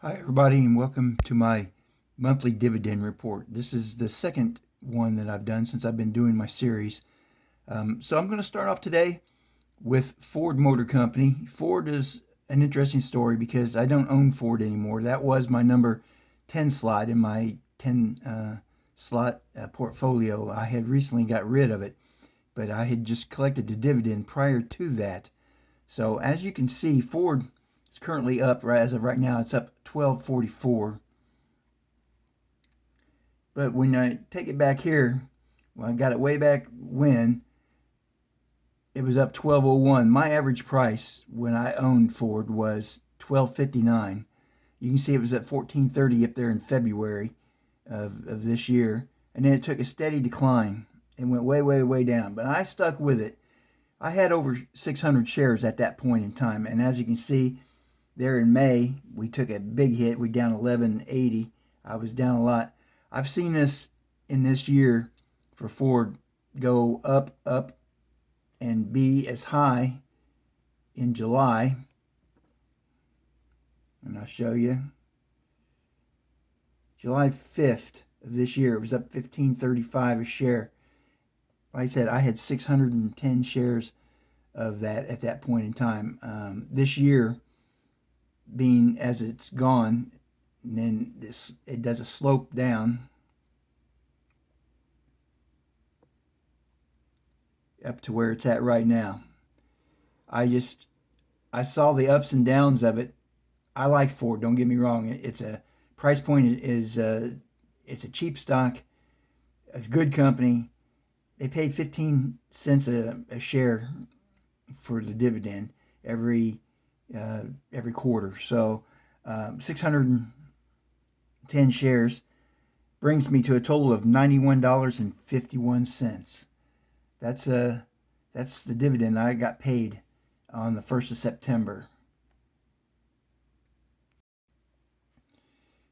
Hi, everybody, and welcome to my monthly dividend report. This is the second one that I've done since I've been doing my series. So I'm going to start off today with Ford Motor Company. Ford is an interesting story because I don't own Ford anymore. That was my number 10 slot in my 10 slot portfolio. I had recently got rid of it, but I had just collected the dividend prior to that. So as you can see, Ford is currently up, right as of right now. It's up 12.44. But when I take it back here, when I got it way back when, it was up 12.01. My average price when I owned Ford was 12.59. You can see it was at 14.30 up there in February of this year. And then it took a steady decline and went way, way, way down. But I stuck with it. I had over 600 shares at that point in time. And as you can see, there in May, we took a big hit. We down 11.80. I was down a lot. I've seen this in this year for Ford go up, up, and be as high in July. And I'll show you. July 5th of this year, it was up 15.35 a share. Like I said, I had 610 shares of that at that point in time. This year, being as it's gone, and then it does a slope down up to where it's at right now. I saw the ups and downs of it. I like Ford, don't get me wrong. It's a price point is it's a cheap stock, a good company. They pay 15 cents a share for the dividend every quarter. So 610 shares brings me to a total of $91.51. That's the dividend I got paid on the 1st of September.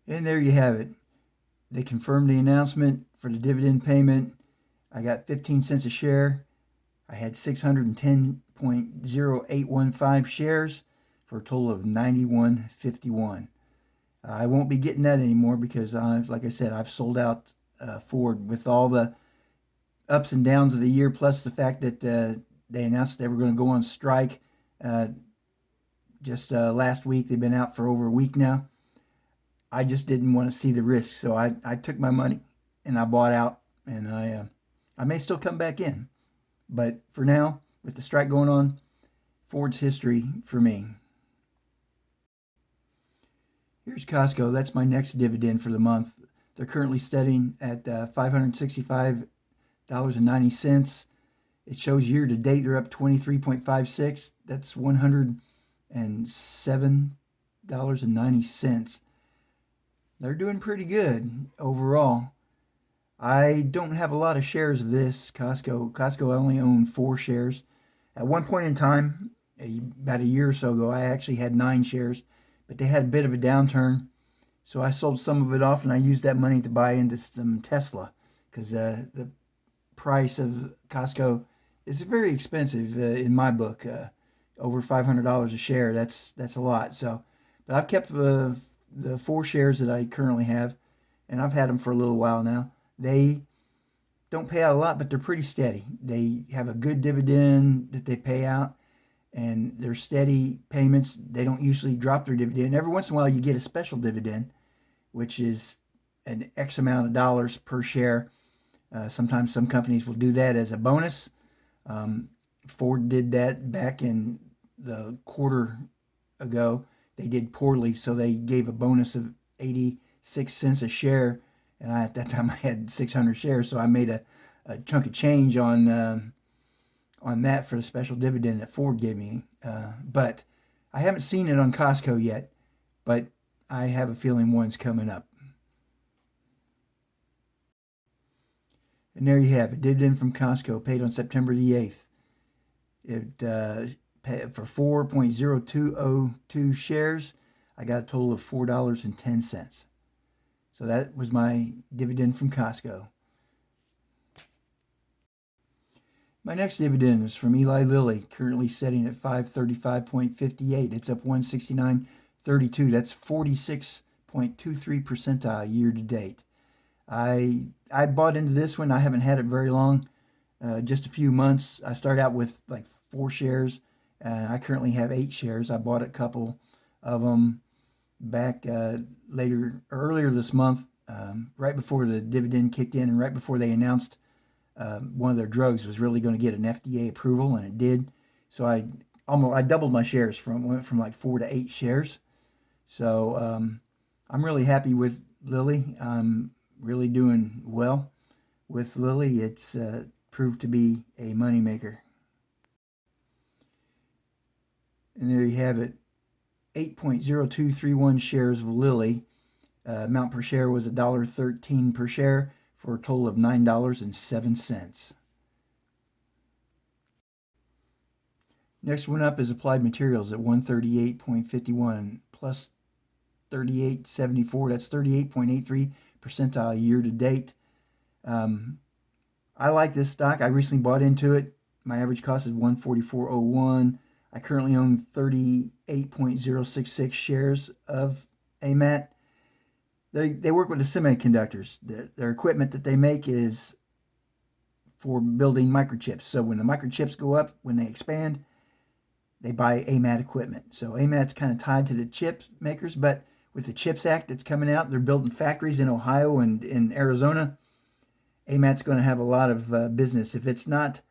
And there you have it. They confirmed the announcement for the dividend payment. I got 15 cents a share. I had 610.0815 shares for a total of 91.51. I won't be getting that anymore because, like I said, I've sold out Ford with all the ups and downs of the year, plus the fact that they announced they were going to go on strike just last week. They've been out for over a week now. I just didn't want to see the risk, so I took my money and I bought out, and I may still come back in. But for now, with the strike going on, Ford's history for me. Here's Costco. That's my next dividend for the month. They're currently studying at $565.90. It shows year to date they're up 23.56. That's $107.90. They're doing pretty good overall. I don't have a lot of shares of this Costco. Costco, I only own 4 shares. At one point in time, about a year or so ago, I actually had 9 shares, but they had a bit of a downturn. So I sold some of it off, and I used that money to buy into some Tesla because the price of Costco is very expensive in my book. Over $500 a share. That's a lot. So, but I've kept the 4 shares that I currently have, and I've had them for a little while now. They don't pay out a lot, but they're pretty steady. They have a good dividend that they pay out, and they're steady payments. They don't usually drop their dividend. Every once in a while, you get a special dividend, which is an X amount of dollars per share. Sometimes some companies will do that as a bonus. Ford did that back in the quarter ago. They did poorly, so they gave a bonus of 86 cents a share. And at that time, I had 600 shares, so I made a chunk of change on that for the special dividend that Ford gave me. But I haven't seen it on Costco yet, but I have a feeling one's coming up. And there you have it, dividend from Costco paid on September the 8th. It paid for 4.020 shares. I got a total of $4.10. So that was my dividend from Costco. My next dividend is from Eli Lilly, currently setting at 535.58. It's up 169 32. That's 46.23 percentile year to date. I bought into this one. I haven't had it very long, just a few months. I started out with like 4 shares. I currently have 8 shares. I bought a couple of them back earlier this month, right before the dividend kicked in and right before they announced one of their drugs was really going to get an FDA approval, and it did. So I doubled my shares, went from like 4 to 8 shares. So I'm really happy with Lilly. I'm really doing well with Lilly. It's proved to be a moneymaker. And there you have it. 8.0231 shares of Lilly. Amount per share was $1.13 per share for a total of $9.07. Next one up is Applied Materials at 138.51 plus 38.74. That's 38.83 percentile year to date. I like this stock. I recently bought into it. My average cost is $144.01. I currently own 38.066 shares of AMAT. They work with the semiconductors. Their equipment that they make is for building microchips. So when the microchips go up, when they expand, they buy AMAT equipment. So AMAT's kind of tied to the chip makers, but with the CHIPS Act that's coming out, they're building factories in Ohio and in Arizona. AMAT's going to have a lot of business. If it's not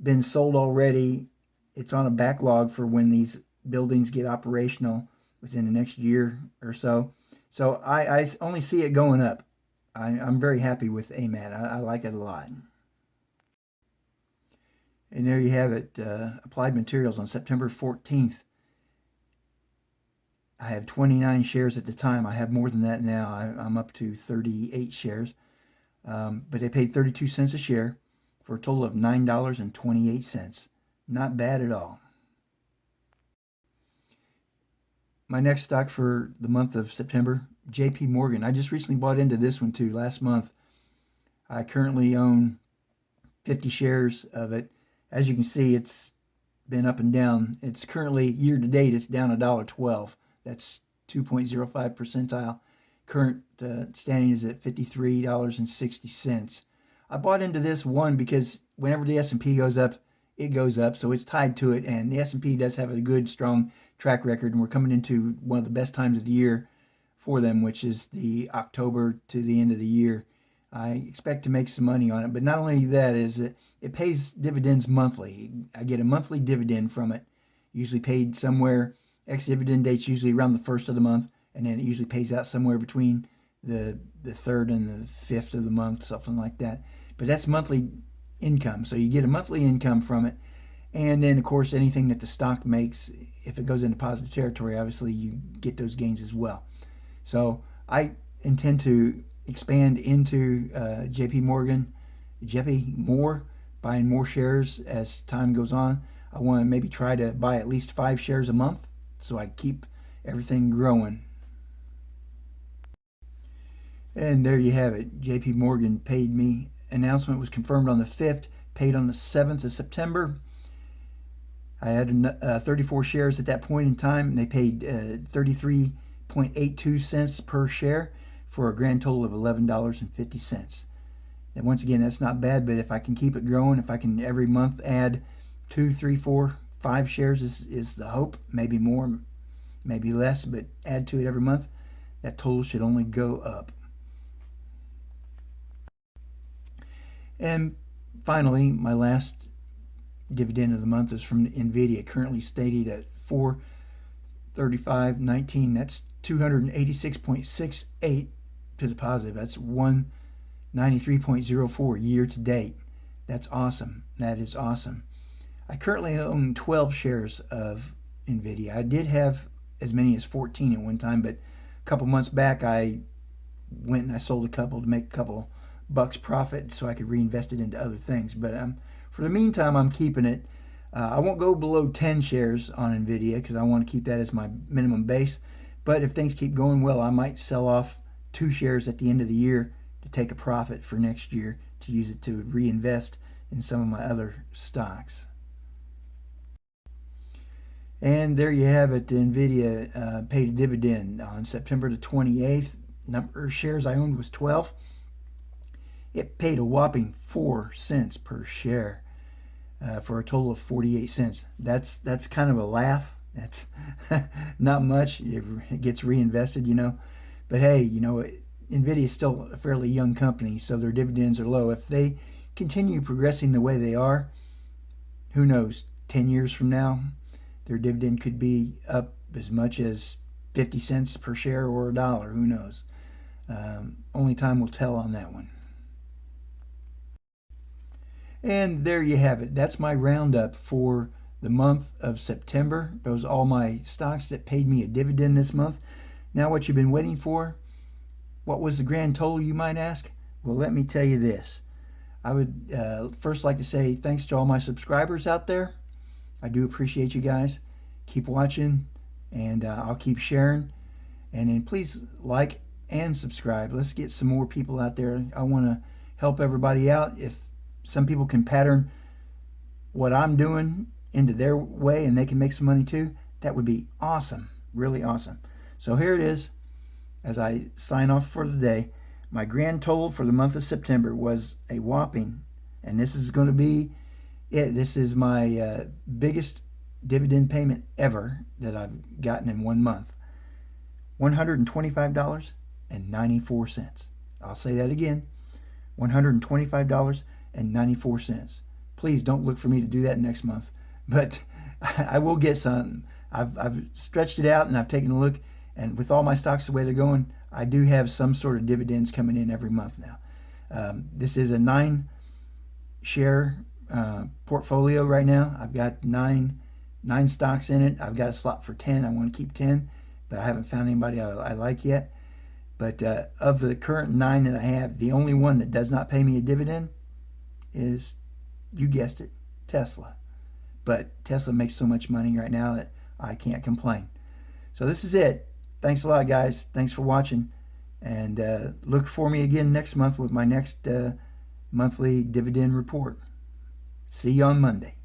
been sold already, it's on a backlog for when these buildings get operational within the next year or so. So I only see it going up. I'm very happy with AMAT. I like it a lot. And there you have it, Applied Materials on September 14th. I had 29 shares at the time. I have more than that now. I'm up to 38 shares. But they paid 32 cents a share for a total of $9.28. Not bad at all. My next stock for the month of September, JP Morgan. I just recently bought into this one too last month. I currently own 50 shares of it. As you can see, it's been up and down. It's currently, year to date, it's down $1.12. That's 2.05 percentile. Current standing is at $53.60. I bought into this one because whenever the S&P goes up, it goes up, so it's tied to it, and the S&P does have a good, strong track record, and we're coming into one of the best times of the year for them, which is the October to the end of the year. I expect to make some money on it, but not only that, is it pays dividends monthly. I get a monthly dividend from it, usually paid somewhere, ex-dividend date's usually around the 1st of the month, and then it usually pays out somewhere between the 3rd and the 5th of the month, something like that. But that's monthly income, so you get a monthly income from it. And then, of course, anything that the stock makes, if it goes into positive territory, obviously you get those gains as well. So I intend to expand into JP Morgan, JP more, buying more shares as time goes on. I want to maybe try to buy at least 5 shares a month so I keep everything growing. And there you have it. JP Morgan paid me. Announcement was confirmed on the 5th, paid on the 7th of September. I had 34 shares at that point in time, and they paid 33.82 cents per share for a grand total of $11.50. And once again, that's not bad, but if I can keep it growing, if I can every month add 2, 3, 4, 5 shares is the hope. Maybe more, maybe less, but add to it every month, that total should only go up. And finally, my last dividend of the month is from NVIDIA, currently stated at $435.19. That's 286.68 to the positive. That's 193.04 year to date. That's awesome. That is awesome. I currently own 12 shares of NVIDIA. I did have as many as 14 at one time, but a couple months back I went and I sold a couple to make a couple bucks profit so I could reinvest it into other things. But for the meantime, I'm keeping it. I won't go below 10 shares on NVIDIA because I want to keep that as my minimum base. But if things keep going well, I might sell off 2 shares at the end of the year to take a profit for next year to use it to reinvest in some of my other stocks. And there you have it. NVIDIA paid a dividend on September the 28th. Number of shares I owned was 12. It paid a whopping 4 cents per share for a total of 48 cents. That's kind of a laugh. That's not much. It gets reinvested, you know. But hey, you know, NVIDIA is still a fairly young company, so their dividends are low. If they continue progressing the way they are, who knows, 10 years from now, their dividend could be up as much as 50 cents per share or $1. Who knows? Only time will tell on that one. And there you have it. That's my roundup for the month of September. Those are all my stocks that paid me a dividend this month. Now, what you've been waiting for? What was the grand total, you might ask? Well, let me tell you this. I would first like to say thanks to all my subscribers out there. I do appreciate you guys. Keep watching, and I'll keep sharing. And then please like and subscribe. Let's get some more people out there. I want to help everybody out. If some people can pattern what I'm doing into their way and they can make some money too, that would be awesome. Really awesome. So here it is. As I sign off for the day, my grand total for the month of September was a whopping, and this is going to be it. This is my biggest dividend payment ever that I've gotten in 1 month. $125.94. I'll say that again. $125.94. Please don't look for me to do that next month, but I will get some. I've stretched it out and I've taken a look, and with all my stocks the way they're going, I do have some sort of dividends coming in every month now. This is a 9-share portfolio right now. I've got nine stocks in it. I've got a slot for 10. I want to keep 10, but I haven't found anybody I like yet. But of the current 9 that I have, the only one that does not pay me a dividend is, you guessed it, Tesla. But Tesla makes so much money right now that I can't complain. So this is it. Thanks a lot, guys. Thanks for watching. And look for me again next month with my next monthly dividend report. See you on Monday.